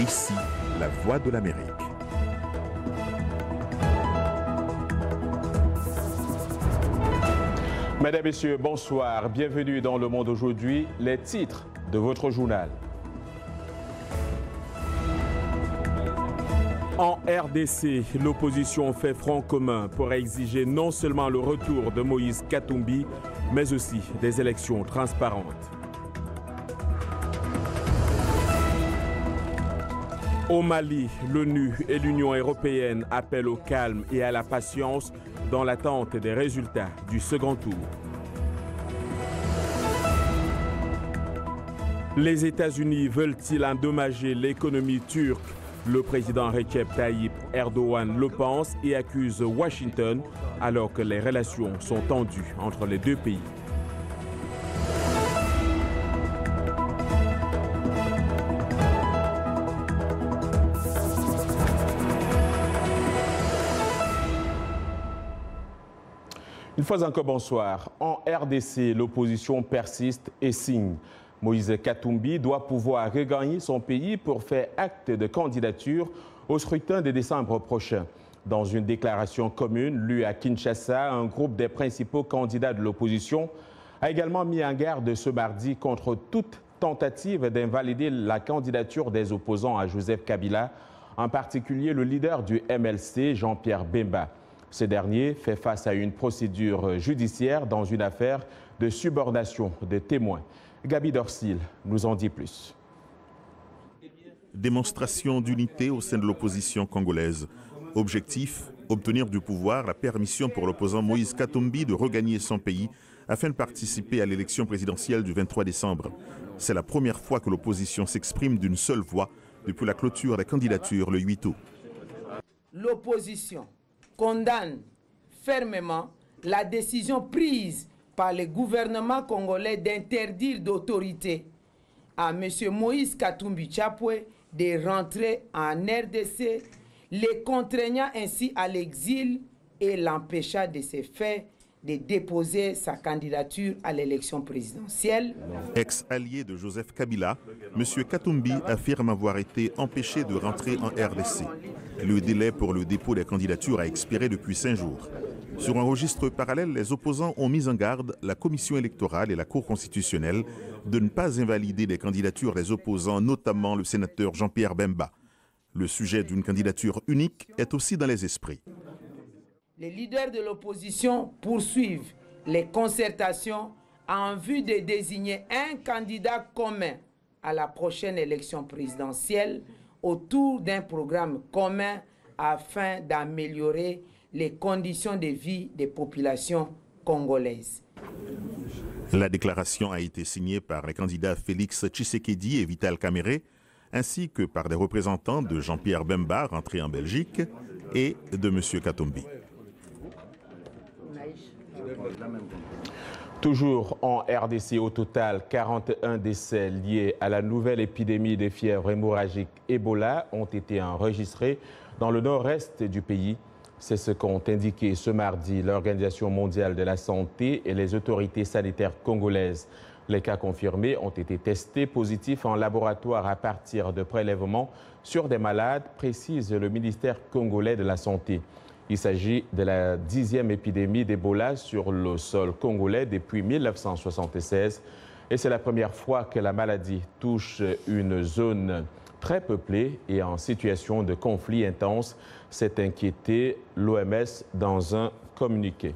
Ici, la voix de l'Amérique. Mesdames, Messieurs, bonsoir. Bienvenue dans Le Monde aujourd'hui. Les titres de votre journal. En RDC, l'opposition fait front commun pour exiger non seulement le retour de Moïse Katumbi, mais aussi des élections transparentes. Au Mali, l'ONU et l'Union européenne appellent au calme et à la patience dans l'attente des résultats du second tour. Les États-Unis veulent-ils endommager l'économie turque? Le président Recep Tayyip Erdogan le pense et accuse Washington alors que les relations sont tendues entre les deux pays. Une fois encore, bonsoir. En RDC, l'opposition persiste et signe. Moïse Katumbi doit pouvoir regagner son pays pour faire acte de candidature au scrutin de décembre prochain. Dans une déclaration commune lue à Kinshasa, un groupe des principaux candidats de l'opposition a également mis en garde ce mardi contre toute tentative d'invalider la candidature des opposants à Joseph Kabila, en particulier le leader du MLC, Jean-Pierre Bemba. Ce dernier fait face à une procédure judiciaire dans une affaire de subornation de témoins. Gabi Dorsil nous en dit plus. Démonstration d'unité au sein de l'opposition congolaise. Objectif, obtenir du pouvoir la permission pour l'opposant Moïse Katumbi de regagner son pays afin de participer à l'élection présidentielle du 23 décembre. C'est la première fois que l'opposition s'exprime d'une seule voix depuis la clôture des candidatures le 8 août. L'opposition condamne fermement la décision prise par le gouvernement congolais d'interdire d'autorité à M. Moïse Katumbi Chapwe de rentrer en RDC, les contraignant ainsi à l'exil et l'empêcha de se faire de déposer sa candidature à l'élection présidentielle. Ex-allié de Joseph Kabila, M. Katumbi affirme avoir été empêché de rentrer en RDC. Le délai pour le dépôt des candidatures a expiré depuis 5 jours. Sur un registre parallèle, les opposants ont mis en garde la Commission électorale et la Cour constitutionnelle de ne pas invalider les candidatures des opposants, notamment le sénateur Jean-Pierre Bemba. Le sujet d'une candidature unique est aussi dans les esprits. Les leaders de l'opposition poursuivent les concertations en vue de désigner un candidat commun à la prochaine élection présidentielle autour d'un programme commun afin d'améliorer les conditions de vie des populations congolaises. La déclaration a été signée par les candidats Félix Tshisekedi et Vital Kamerhe, ainsi que par des représentants de Jean-Pierre Bemba, rentré en Belgique, et de M. Katumbi. Toujours en RDC, au total, 41 décès liés à la nouvelle épidémie de fièvre hémorragique Ebola ont été enregistrés dans le nord-est du pays. C'est ce qu'ont indiqué ce mardi l'Organisation mondiale de la santé et les autorités sanitaires congolaises. Les cas confirmés ont été testés positifs en laboratoire à partir de prélèvements sur des malades, précise le ministère congolais de la Santé. Il s'agit de la 10e épidémie d'Ebola sur le sol congolais depuis 1976 et c'est la première fois que la maladie touche une zone très peuplée et en situation de conflit intense, s'est inquiété l'OMS dans un communiqué.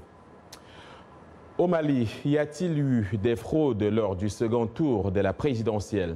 Au Mali, y a-t-il eu des fraudes lors du second tour de la présidentielle?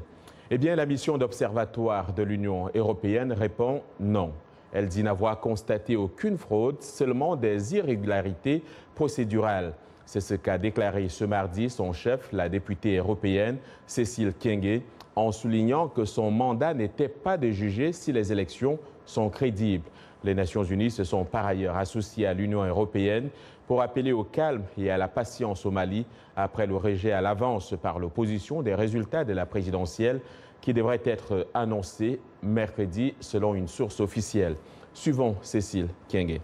Eh bien, la mission d'observatoire de l'Union européenne répond non. Elle dit n'avoir constaté aucune fraude, seulement des irrégularités procédurales. C'est ce qu'a déclaré ce mardi son chef, la députée européenne Cécile Kyenge, en soulignant que son mandat n'était pas de juger si les élections sont crédibles. Les Nations unies se sont par ailleurs associées à l'Union européenne pour appeler au calme et à la patience au Mali après le rejet à l'avance par l'opposition des résultats de la présidentielle qui devraient être annoncés mercredi selon une source officielle. Suivons Cécile Kyenge.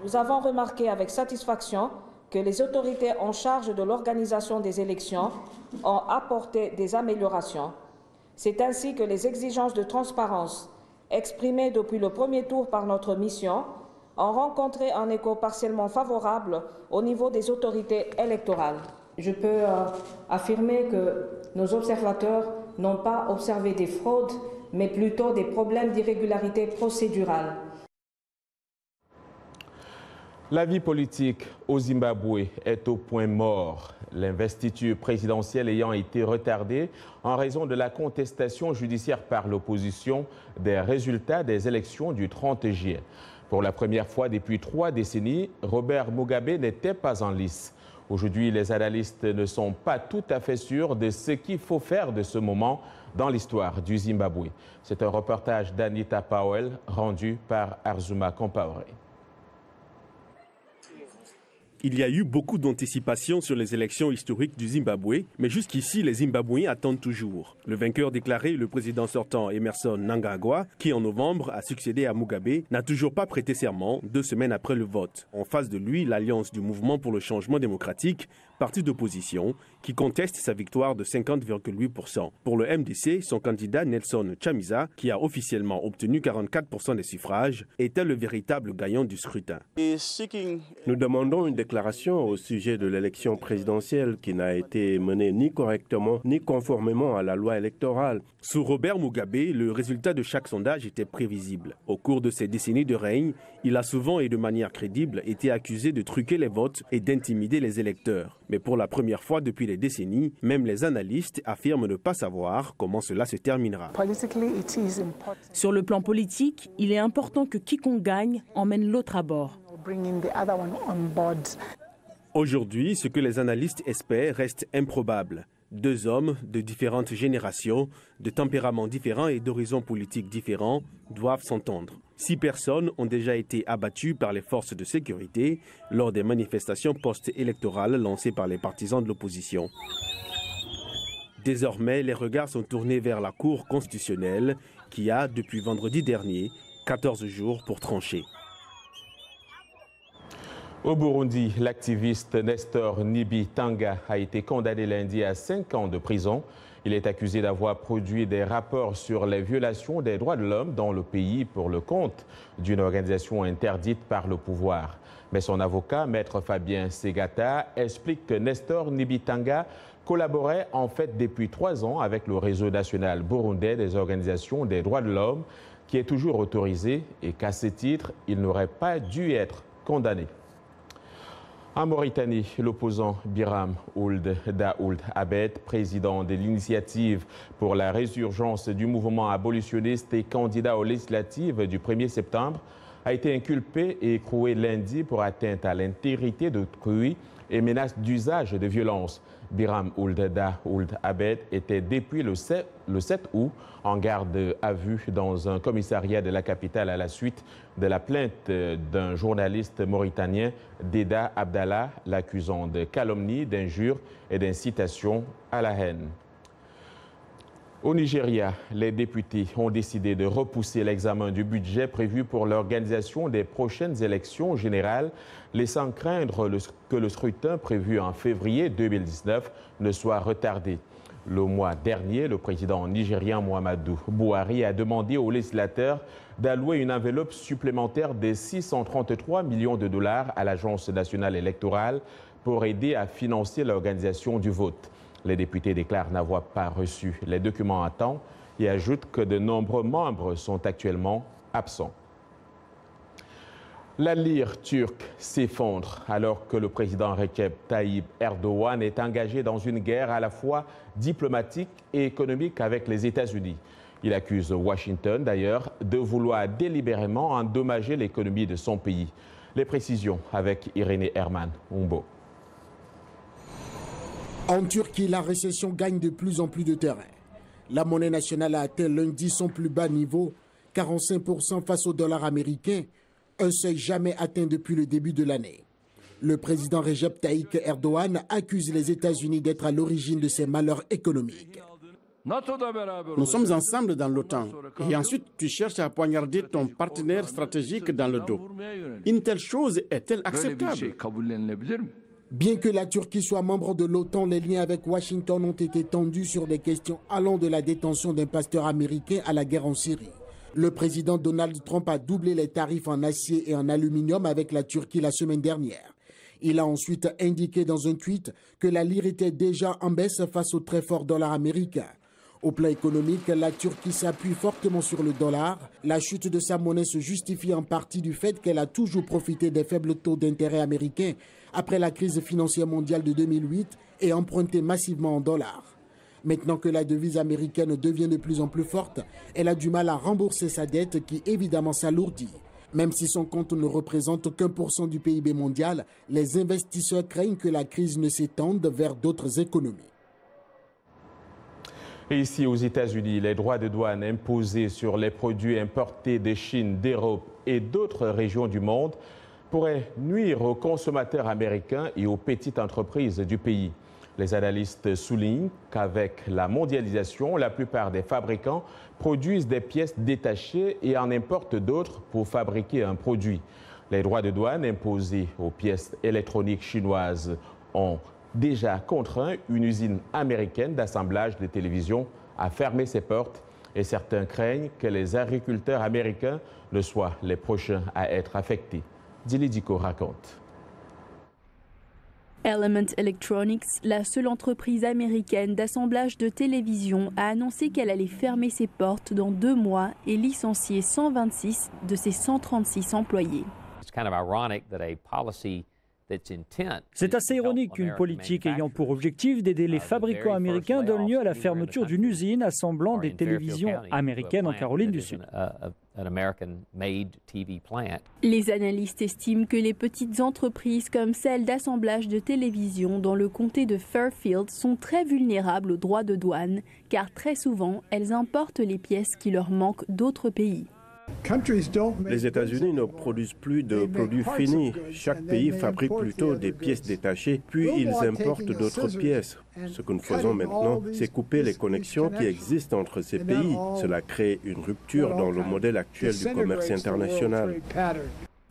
Nous avons remarqué avec satisfaction que les autorités en charge de l'organisation des élections ont apporté des améliorations, C'est ainsi que les exigences de transparence exprimées depuis le premier tour par notre mission ont rencontré un écho partiellement favorable au niveau des autorités électorales. Je peux affirmer que nos observateurs n'ont pas observé des fraudes, mais plutôt des problèmes d'irrégularité procédurale. La vie politique au Zimbabwe est au point mort. L'investiture présidentielle ayant été retardée en raison de la contestation judiciaire par l'opposition des résultats des élections du 30 juillet. Pour la première fois depuis 3 décennies, Robert Mugabe n'était pas en lice. Aujourd'hui, les analystes ne sont pas tout à fait sûrs de ce qu'il faut faire de ce moment dans l'histoire du Zimbabwe. C'est un reportage d'Anita Powell rendu par Arzuma Compaoré. Il y a eu beaucoup d'anticipation sur les élections historiques du Zimbabwe, mais jusqu'ici, les Zimbabwéens attendent toujours. Le vainqueur déclaré, le président sortant Emmerson Mnangagwa, qui en novembre a succédé à Mugabe, n'a toujours pas prêté serment 2 semaines après le vote. En face de lui, l'Alliance du Mouvement pour le changement démocratique, parti d'opposition, qui conteste sa victoire de 50,8%. Pour le MDC, son candidat Nelson Chamisa, qui a officiellement obtenu 44% des suffrages, était le véritable gagnant du scrutin. Nous demandons une déclaration au sujet de l'élection présidentielle qui n'a été menée ni correctement ni conformément à la loi électorale. Sous Robert Mugabe, le résultat de chaque sondage était prévisible. Au cours de ses décennies de règne, il a souvent et de manière crédible été accusé de truquer les votes et d'intimider les électeurs. Mais pour la première fois depuis des décennies, même les analystes affirment ne pas savoir comment cela se terminera. Sur le plan politique, il est important que quiconque gagne emmène l'autre à bord. Aujourd'hui, ce que les analystes espèrent reste improbable. 2 hommes de différentes générations, de tempéraments différents et d'horizons politiques différents doivent s'entendre. 6 personnes ont déjà été abattues par les forces de sécurité lors des manifestations post-électorales lancées par les partisans de l'opposition. Désormais, les regards sont tournés vers la Cour constitutionnelle qui a, depuis vendredi dernier, 14 jours pour trancher. Au Burundi, l'activiste Nestor Nibitanga a été condamné lundi à 5 ans de prison. Il est accusé d'avoir produit des rapports sur les violations des droits de l'homme dans le pays pour le compte d'une organisation interdite par le pouvoir. Mais son avocat, maître Fabien Segata, explique que Nestor Nibitanga collaborait en fait depuis 3 ans avec le réseau national burundais des organisations des droits de l'homme, qui est toujours autorisé et qu'à ce titre, il n'aurait pas dû être condamné. En Mauritanie, l'opposant Biram Ould Daould Abed, président de l'initiative pour la résurgence du mouvement abolitionniste et candidat aux législatives du 1er septembre, a été inculpé et écroué lundi pour atteinte à l'intégrité d'autrui et menace d'usage de violence. Biram Ould Daould Abed était depuis le 7 août en garde à vue dans un commissariat de la capitale à la suite de la plainte d'un journaliste mauritanien, Deda Abdallah, l'accusant de calomnie, d'injure et d'incitation à la haine. Au Nigeria, les députés ont décidé de repousser l'examen du budget prévu pour l'organisation des prochaines élections générales, laissant craindre que le scrutin prévu en février 2019 ne soit retardé. Le mois dernier, le président nigérien Muhammadu Buhari a demandé aux législateurs d'allouer une enveloppe supplémentaire de 633 millions de dollars à l'Agence nationale électorale pour aider à financer l'organisation du vote. Les députés déclarent n'avoir pas reçu les documents à temps et ajoutent que de nombreux membres sont actuellement absents. La lire turque s'effondre alors que le président Recep Tayyip Erdogan est engagé dans une guerre à la fois diplomatique et économique avec les États-Unis. Il accuse Washington d'ailleurs de vouloir délibérément endommager l'économie de son pays. Les précisions avec Irénée Herman Umbo. En Turquie, la récession gagne de plus en plus de terrain. La monnaie nationale a atteint lundi son plus bas niveau, 45% face au dollar américain, un seuil jamais atteint depuis le début de l'année. Le président Recep Tayyip Erdogan accuse les États-Unis d'être à l'origine de ces malheurs économiques. Nous sommes ensemble dans l'OTAN et ensuite tu cherches à poignarder ton partenaire stratégique dans le dos. Une telle chose est-elle acceptable? Bien que la Turquie soit membre de l'OTAN, les liens avec Washington ont été tendus sur des questions allant de la détention d'un pasteur américain à la guerre en Syrie. Le président Donald Trump a doublé les tarifs en acier et en aluminium avec la Turquie la semaine dernière. Il a ensuite indiqué dans un tweet que la lire était déjà en baisse face au très fort dollar américain. Au plan économique, la Turquie s'appuie fortement sur le dollar. La chute de sa monnaie se justifie en partie du fait qu'elle a toujours profité des faibles taux d'intérêt américains après la crise financière mondiale de 2008 et emprunté massivement en dollars. Maintenant que la devise américaine devient de plus en plus forte, elle a du mal à rembourser sa dette qui évidemment s'alourdit. Même si son compte ne représente qu'1% du PIB mondial, les investisseurs craignent que la crise ne s'étende vers d'autres économies. Et ici aux États-Unis, les droits de douane imposés sur les produits importés de Chine, d'Europe et d'autres régions du monde pourraient nuire aux consommateurs américains et aux petites entreprises du pays. Les analystes soulignent qu'avec la mondialisation, la plupart des fabricants produisent des pièces détachées et en importent d'autres pour fabriquer un produit. Les droits de douane imposés aux pièces électroniques chinoises ont déjà contraint une usine américaine d'assemblage de télévision à fermer ses portes et certains craignent que les agriculteurs américains ne soient les prochains à être affectés. Dili Diko raconte. Element Electronics, la seule entreprise américaine d'assemblage de télévision, a annoncé qu'elle allait fermer ses portes dans 2 mois et licencier 126 de ses 136 employés. C'est assez ironique qu'une politique ayant pour objectif d'aider les fabricants américains donne lieu à la fermeture d'une usine assemblant des télévisions américaines en Caroline du Sud. Les analystes estiment que les petites entreprises comme celle d'assemblage de télévision dans le comté de Fairfield sont très vulnérables aux droits de douane, car très souvent, elles importent les pièces qui leur manquent d'autres pays. Les États-Unis ne produisent plus de produits finis. Chaque pays fabrique plutôt des pièces détachées, puis ils importent d'autres pièces. Ce que nous faisons maintenant, c'est couper les connexions qui existent entre ces pays. Cela crée une rupture dans le modèle actuel du commerce international.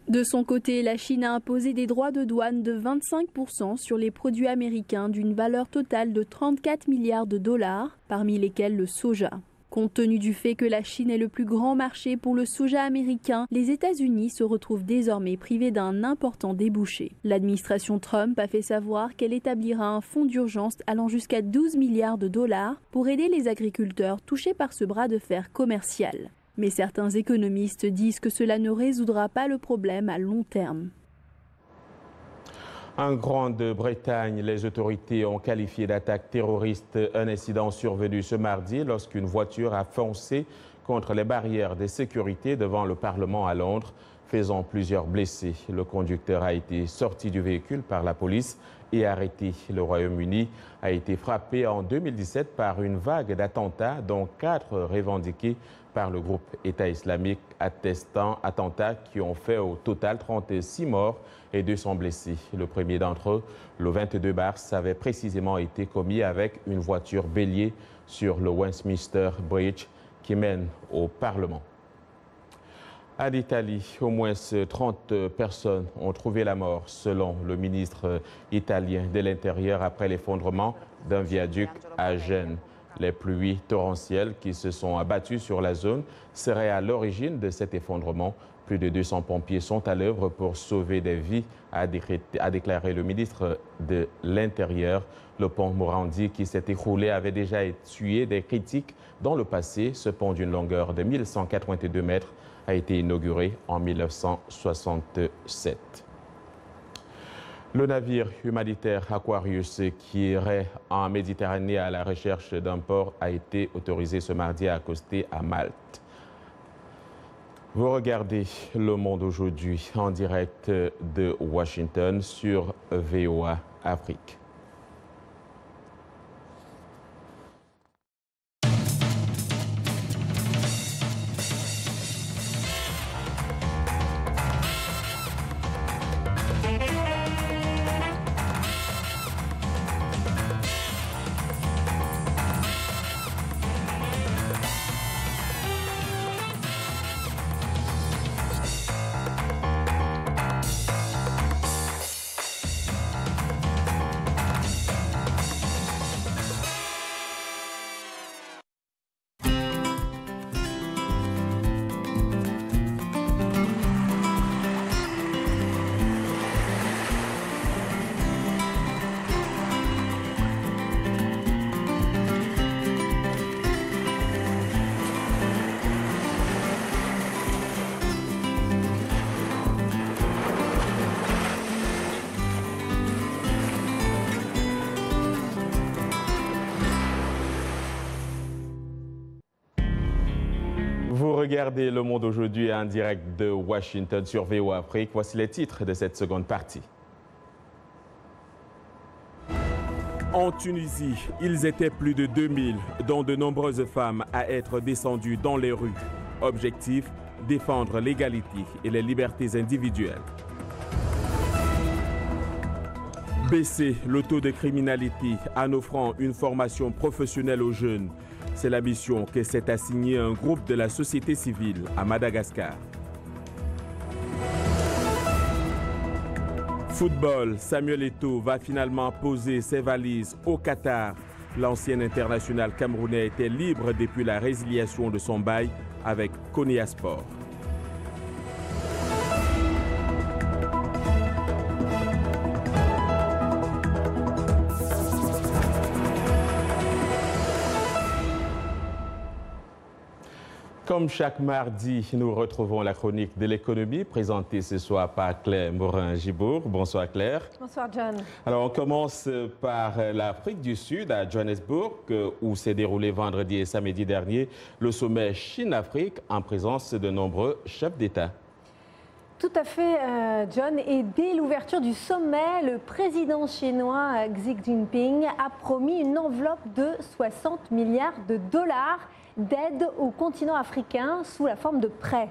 De son côté, la Chine a imposé des droits de douane de 25% sur les produits américains d'une valeur totale de 34 milliards de dollars, parmi lesquels le soja. Compte tenu du fait que la Chine est le plus grand marché pour le soja américain, les États-Unis se retrouvent désormais privés d'un important débouché. L'administration Trump a fait savoir qu'elle établira un fonds d'urgence allant jusqu'à 12 milliards de dollars pour aider les agriculteurs touchés par ce bras de fer commercial. Mais certains économistes disent que cela ne résoudra pas le problème à long terme. En Grande-Bretagne, les autorités ont qualifié d'attaque terroriste un incident survenu ce mardi lorsqu'une voiture a foncé contre les barrières de sécurité devant le Parlement à Londres, faisant plusieurs blessés. Le conducteur a été sorti du véhicule par la police et arrêté. Le Royaume-Uni a été frappé en 2017 par une vague d'attentats, dont 4 revendiqués par le groupe État islamique, attentats qui ont fait au total 36 morts et 200 blessés. Le premier d'entre eux, le 22 mars, avait précisément été commis avec une voiture bélier sur le Westminster Bridge qui mène au Parlement. En Italie, au moins 30 personnes ont trouvé la mort, selon le ministre italien de l'Intérieur, après l'effondrement d'un viaduc à Gênes. Les pluies torrentielles qui se sont abattues sur la zone seraient à l'origine de cet effondrement. Plus de 200 pompiers sont à l'œuvre pour sauver des vies, a déclaré le ministre de l'Intérieur. Le pont Morandi qui s'est écroulé avait déjà essuyé des critiques dans le passé. Ce pont d'une longueur de 1182 mètres a été inauguré en 1967. Le navire humanitaire Aquarius qui irait en Méditerranée à la recherche d'un port a été autorisé ce mardi à accoster à Malte. Vous regardez Le Monde aujourd'hui en direct de Washington sur VOA Afrique. regardez Le Monde aujourd'hui en direct de Washington sur VOA Afrique. Voici les titres de cette seconde partie. En Tunisie, ils étaient plus de 2000, dont de nombreuses femmes, à être descendues dans les rues. Objectif, défendre l'égalité et les libertés individuelles. Baisser le taux de criminalité en offrant une formation professionnelle aux jeunes. C'est la mission que s'est assignée un groupe de la société civile à Madagascar. Football, Samuel Eto'o va finalement poser ses valises au Qatar. L'ancien international camerounais était libre depuis la résiliation de son bail avec Konya Sport. Comme chaque mardi, nous retrouvons la chronique de l'économie présentée ce soir par Claire Morin-Gibourg. Bonsoir Claire. Bonsoir John. Alors on commence par l'Afrique du Sud, à Johannesburg, où s'est déroulé vendredi et samedi dernier le sommet Chine-Afrique en présence de nombreux chefs d'État. Tout à fait, John. Et dès l'ouverture du sommet, le président chinois Xi Jinping a promis une enveloppe de 60 milliards de dollars d'aide au continent africain sous la forme de prêts.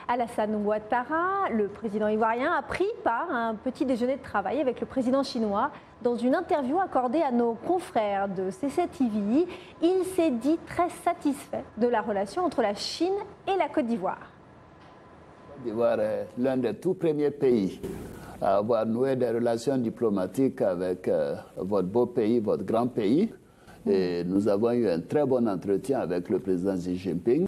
Alassane Ouattara, le président ivoirien, a pris part à un petit déjeuner de travail avec le président chinois. Dans une interview accordée à nos confrères de C7TV, il s'est dit très satisfait de la relation entre la Chine et la Côte d'Ivoire. La Côte d'Ivoire est l'un des tout premiers pays à avoir noué des relations diplomatiques avec votre beau pays, votre grand pays. Et nous avons eu un très bon entretien avec le président Xi Jinping.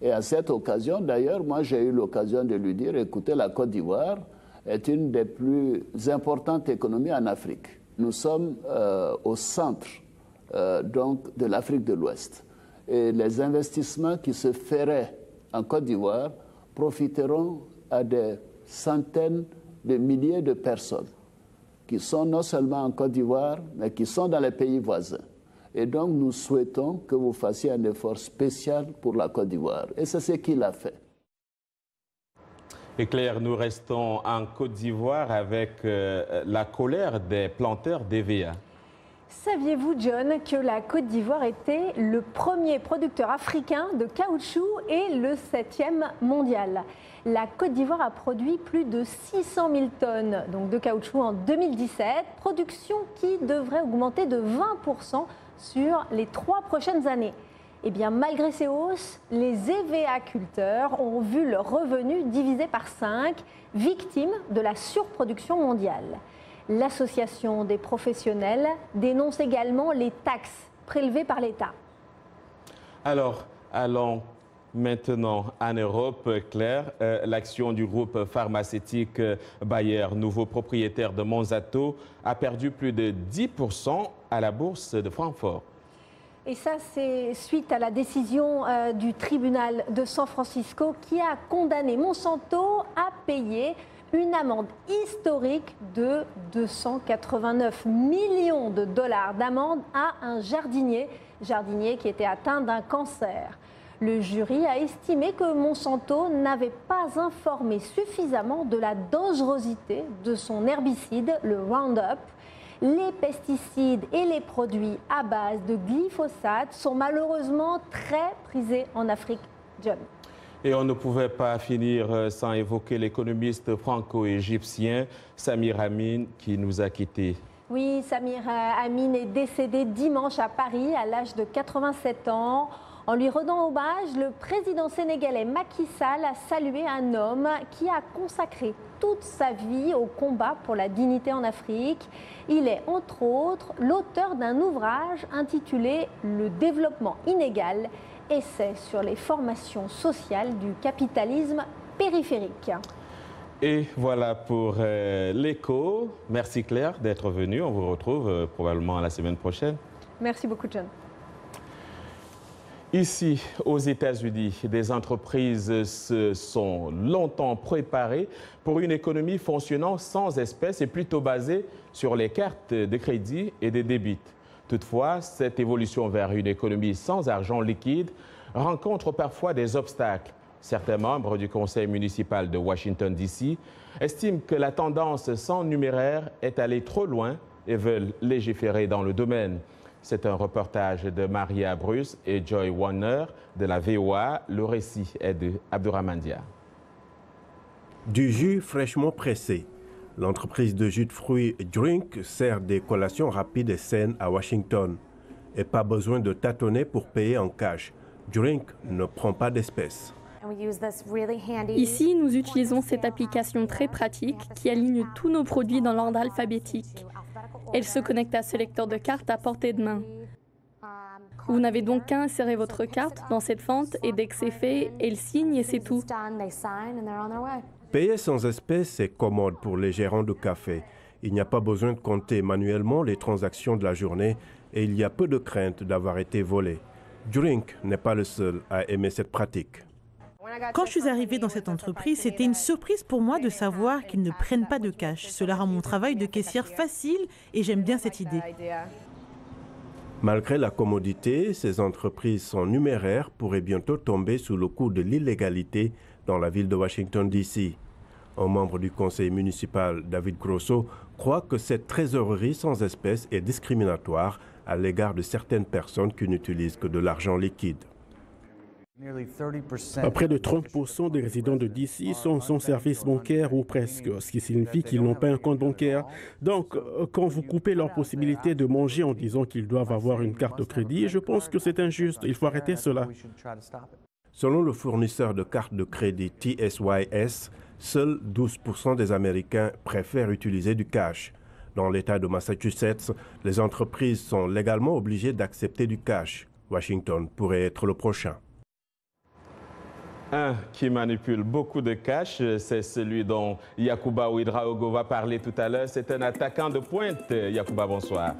Et à cette occasion, d'ailleurs, moi j'ai eu l'occasion de lui dire, écoutez, la Côte d'Ivoire est une des plus importantes économies en Afrique. Nous sommes au centre donc, de l'Afrique de l'Ouest. Et les investissements qui se feraient en Côte d'Ivoire profiteront à des centaines de milliers de personnes qui sont non seulement en Côte d'Ivoire, mais qui sont dans les pays voisins. Et donc, nous souhaitons que vous fassiez un effort spécial pour la Côte d'Ivoire. Et c'est ce qu'il a fait. Et Claire, nous restons en Côte d'Ivoire avec la colère des planteurs d'EVA. Saviez-vous, John, que la Côte d'Ivoire était le premier producteur africain de caoutchouc et le 7e mondial? La Côte d'Ivoire a produit plus de 600 000 tonnes donc, de caoutchouc en 2017, production qui devrait augmenter de 20% sur les 3 prochaines années. Eh bien, malgré ces hausses, les EVA-culteurs ont vu leurs revenus divisés par 5, victimes de la surproduction mondiale. L'association des professionnels dénonce également les taxes prélevées par l'État. Alors, allons maintenant en Europe, Claire. L'action du groupe pharmaceutique Bayer, nouveau propriétaire de Monsanto, a perdu plus de 10% à la bourse de Francfort. Et ça, c'est suite à la décision du tribunal de San Francisco qui a condamné Monsanto à payer une amende historique de 289 millions de dollars d'amende à un jardinier qui était atteint d'un cancer. Le jury a estimé que Monsanto n'avait pas informé suffisamment de la dangerosité de son herbicide, le Roundup. Les pesticides et les produits à base de glyphosate sont malheureusement très prisés en Afrique, John. Et on ne pouvait pas finir sans évoquer l'économiste franco-égyptien Samir Amin qui nous a quittés. Oui, Samir Amin est décédé dimanche à Paris à l'âge de 87 ans. En lui rendant hommage, le président sénégalais Macky Sall a salué un homme qui a consacré toute sa vie au combat pour la dignité en Afrique. Il est, entre autres, l'auteur d'un ouvrage intitulé « Le développement inégal », essai sur les formations sociales du capitalisme périphérique. Et voilà pour l'écho. Merci Claire d'être venue. On vous retrouve probablement la semaine prochaine. Merci beaucoup, John. Ici, aux États-Unis, des entreprises se sont longtemps préparées pour une économie fonctionnant sans espèces et plutôt basée sur les cartes de crédit et des débits. Toutefois, cette évolution vers une économie sans argent liquide rencontre parfois des obstacles. Certains membres du conseil municipal de Washington, D.C. estiment que la tendance sans numéraire est allée trop loin et veulent légiférer dans le domaine. C'est un reportage de Maria Bruce et Joy Warner de la VOA. Le récit est de Abdurrahman Dia. Du jus fraîchement pressé. L'entreprise de jus de fruits Drink sert des collations rapides et saines à Washington. Et pas besoin de tâtonner pour payer en cash. Drink ne prend pas d'espèces. Ici, nous utilisons cette application très pratique qui aligne tous nos produits dans l'ordre alphabétique. Elle se connecte à ce lecteur de cartes à portée de main. Vous n'avez donc qu'à insérer votre carte dans cette fente et dès que c'est fait, elle signe et c'est tout. Payer sans espèces, c'est commode pour les gérants de café. Il n'y a pas besoin de compter manuellement les transactions de la journée et il y a peu de crainte d'avoir été volé. Drink n'est pas le seul à aimer cette pratique. Quand je suis arrivée dans cette entreprise, c'était une surprise pour moi de savoir qu'ils ne prennent pas de cash. Cela rend mon travail de caissière facile et j'aime bien cette idée. Malgré la commodité, ces entreprises sans numéraire pourraient bientôt tomber sous le coup de l'illégalité dans la ville de Washington, D.C. Un membre du conseil municipal, David Grosso, croit que cette trésorerie sans espèces est discriminatoire à l'égard de certaines personnes qui n'utilisent que de l'argent liquide. Près de 30% des résidents de D.C. sont sans service bancaire ou presque, ce qui signifie qu'ils n'ont pas un compte bancaire. Donc, quand vous coupez leur possibilité de manger en disant qu'ils doivent avoir une carte de crédit, je pense que c'est injuste. Il faut arrêter cela. Selon le fournisseur de cartes de crédit TSYS, seuls 12% des Américains préfèrent utiliser du cash. Dans l'État de Massachusetts, les entreprises sont légalement obligées d'accepter du cash. Washington pourrait être le prochain. Un qui manipule beaucoup de cash, c'est celui dont Yacouba Ouedraogo va parler tout à l'heure. C'est un attaquant de pointe. Yacouba, bonsoir.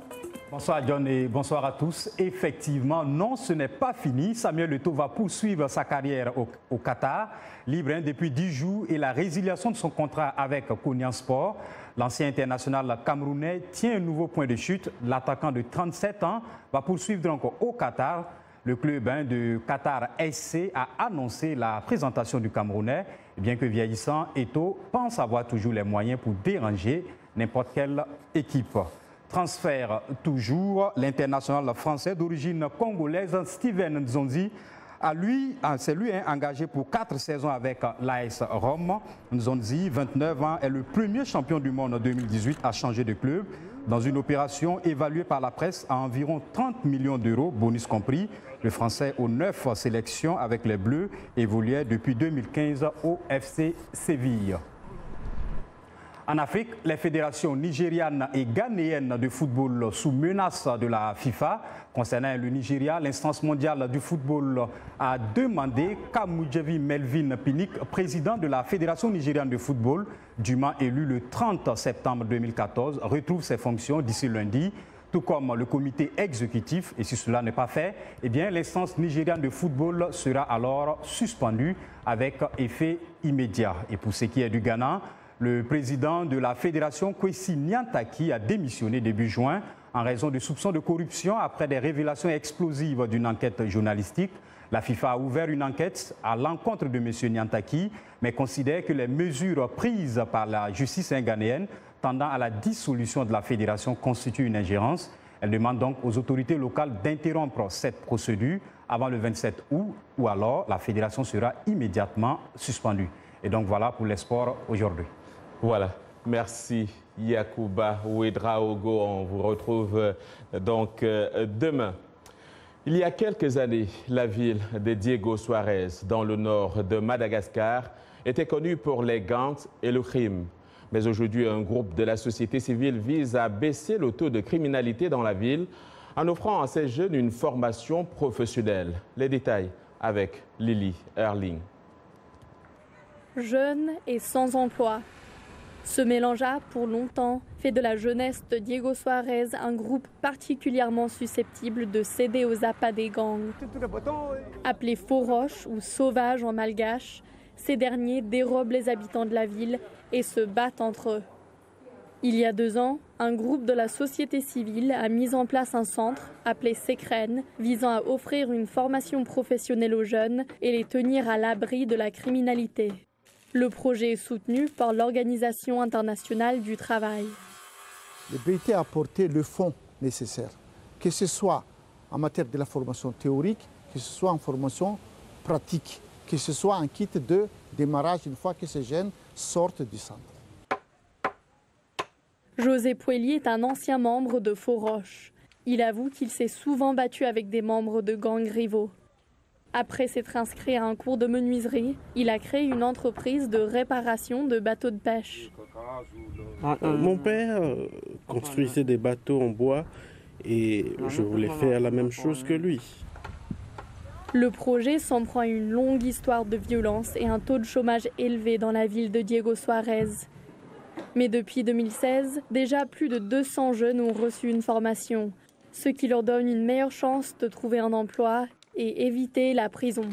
Bonsoir John et bonsoir à tous. Effectivement, non, ce n'est pas fini. Samuel Eto'o va poursuivre sa carrière au Qatar, libre depuis 10 jours, et la résiliation de son contrat avec Kounian Sport. L'ancien international camerounais tient un nouveau point de chute. L'attaquant de 37 ans va poursuivre donc au Qatar. Le club de Qatar SC a annoncé la présentation du Camerounais. Bien que vieillissant, Eto'o pense avoir toujours les moyens pour déranger n'importe quelle équipe. Transfert toujours, l'international français d'origine congolaise Steven Nzonzi, c'est lui engagé pour 4 saisons avec l'AS Rome. Nzonzi, 29 ans, est le premier champion du monde en 2018 à changer de club dans une opération évaluée par la presse à environ 30 millions d'euros, bonus compris. Le Français, aux 9 sélections avec les Bleus, évoluait depuis 2015 au FC Séville. En Afrique, les fédérations nigérianes et ghanéennes de football sous menace de la FIFA. Concernant le Nigeria, l'instance mondiale du football a demandé qu'Amoujevi Melvin Pinnick, président de la Fédération nigériane de football, dûment élu le 30 septembre 2014, retrouve ses fonctions d'ici lundi, tout comme le comité exécutif. Et si cela n'est pas fait, eh bien, l'instance nigériane de football sera alors suspendue avec effet immédiat. Et pour ce qui est du Ghana, le président de la fédération, Kwesi Nyantakyi, a démissionné début juin en raison de soupçons de corruption après des révélations explosives d'une enquête journalistique. La FIFA a ouvert une enquête à l'encontre de M. Nyantakyi, mais considère que les mesures prises par la justice ghanéenne tendant à la dissolution de la fédération constituent une ingérence. Elle demande donc aux autorités locales d'interrompre cette procédure avant le 27 août, ou alors la fédération sera immédiatement suspendue. Et donc voilà pour les sports aujourd'hui. Voilà, merci Yacouba Ouedraogo. On vous retrouve donc demain. Il y a quelques années, la ville de Diego Suarez, dans le nord de Madagascar, était connue pour les gangs et le crime. Mais aujourd'hui, un groupe de la société civile vise à baisser le taux de criminalité dans la ville en offrant à ces jeunes une formation professionnelle. Les détails avec Lily Erling. Jeune et sans emploi. Ce mélange a, pour longtemps, fait de la jeunesse de Diego Suarez un groupe particulièrement susceptible de céder aux appâts des gangs. Appelés faux-roches ou sauvages en malgache, ces derniers dérobent les habitants de la ville et se battent entre eux. Il y a 2 ans, un groupe de la société civile a mis en place un centre appelé Secren, visant à offrir une formation professionnelle aux jeunes et les tenir à l'abri de la criminalité. Le projet est soutenu par l'Organisation internationale du travail. Le BIT a apporté le fonds nécessaire, que ce soit en matière de la formation théorique, que ce soit en formation pratique, que ce soit un kit de démarrage une fois que ces jeunes sortent du centre. José Pouelly est un ancien membre de Faux-Roche. Il avoue qu'il s'est souvent battu avec des membres de gangs rivaux. Après s'être inscrit à un cours de menuiserie, il a créé une entreprise de réparation de bateaux de pêche. Mon père construisait des bateaux en bois et je voulais faire la même chose que lui. Le projet s'en prend à une longue histoire de violence et un taux de chômage élevé dans la ville de Diego Suarez. Mais depuis 2016, déjà plus de 200 jeunes ont reçu une formation, ce qui leur donne une meilleure chance de trouver un emploi et éviter la prison.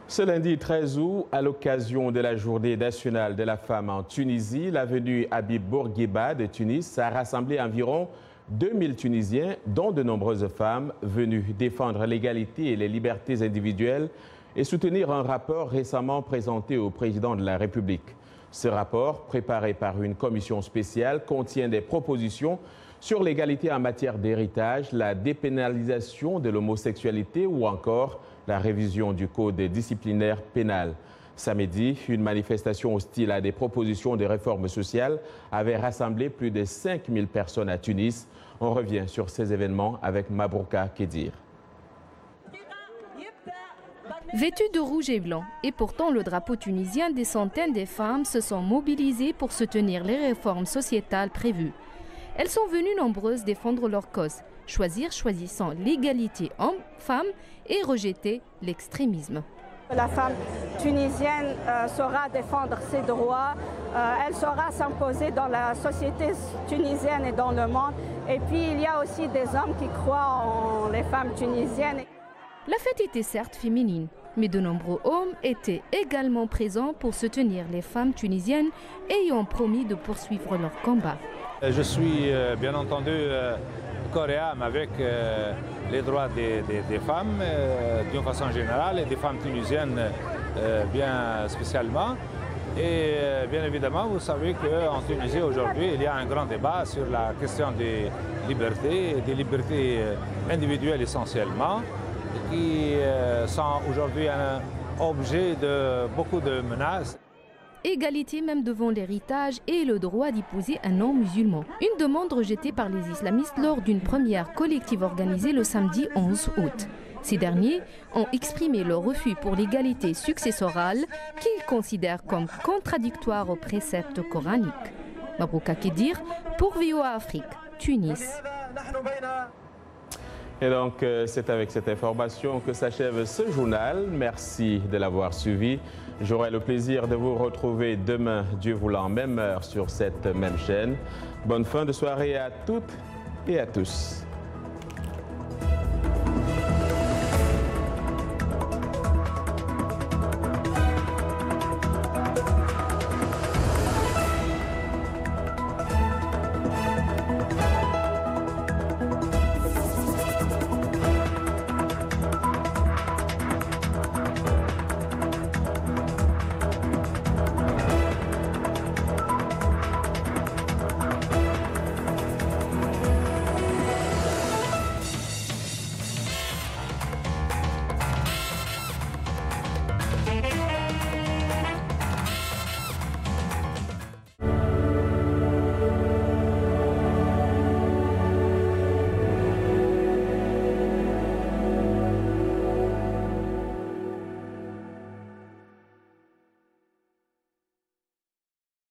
Ce lundi 13 août, à l'occasion de la Journée nationale de la femme en Tunisie, l'avenue Habib Bourguiba de Tunis a rassemblé environ 2000 Tunisiens, dont de nombreuses femmes, venues défendre l'égalité et les libertés individuelles et soutenir un rapport récemment présenté au président de la République. Ce rapport, préparé par une commission spéciale, contient des propositions sur l'égalité en matière d'héritage, la dépénalisation de l'homosexualité ou encore la révision du code disciplinaire pénal. Samedi, une manifestation hostile à des propositions de réforme sociale avait rassemblé plus de 5000 personnes à Tunis. On revient sur ces événements avec Mabrouka Kedir. Vêtues de rouge et blanc et portant le drapeau tunisien, des centaines de femmes se sont mobilisées pour soutenir les réformes sociétales prévues. Elles sont venues nombreuses défendre leur cause, choisissant l'égalité homme-femme et rejeter l'extrémisme. La femme tunisienne saura défendre ses droits, elle saura s'imposer dans la société tunisienne et dans le monde. Et puis il y a aussi des hommes qui croient en les femmes tunisiennes. La fête était certes féminine, mais de nombreux hommes étaient également présents pour soutenir les femmes tunisiennes ayant promis de poursuivre leur combat. Je suis bien entendu coréen avec les droits des femmes d'une façon générale et des femmes tunisiennes bien spécialement. Et bien évidemment, vous savez qu'en Tunisie aujourd'hui, il y a un grand débat sur la question des libertés individuelles essentiellement, qui sont aujourd'hui un objet de beaucoup de menaces. Égalité même devant l'héritage et le droit d'épouser un non-musulman. Une demande rejetée par les islamistes lors d'une première collective organisée le samedi 11 août. Ces derniers ont exprimé leur refus pour l'égalité successorale qu'ils considèrent comme contradictoire aux préceptes coraniques. Mabrouka Kedir pour VOA Afrique, Tunis. Et donc, c'est avec cette information que s'achève ce journal. Merci de l'avoir suivi. J'aurai le plaisir de vous retrouver demain, Dieu voulant, même heure sur cette même chaîne. Bonne fin de soirée à toutes et à tous.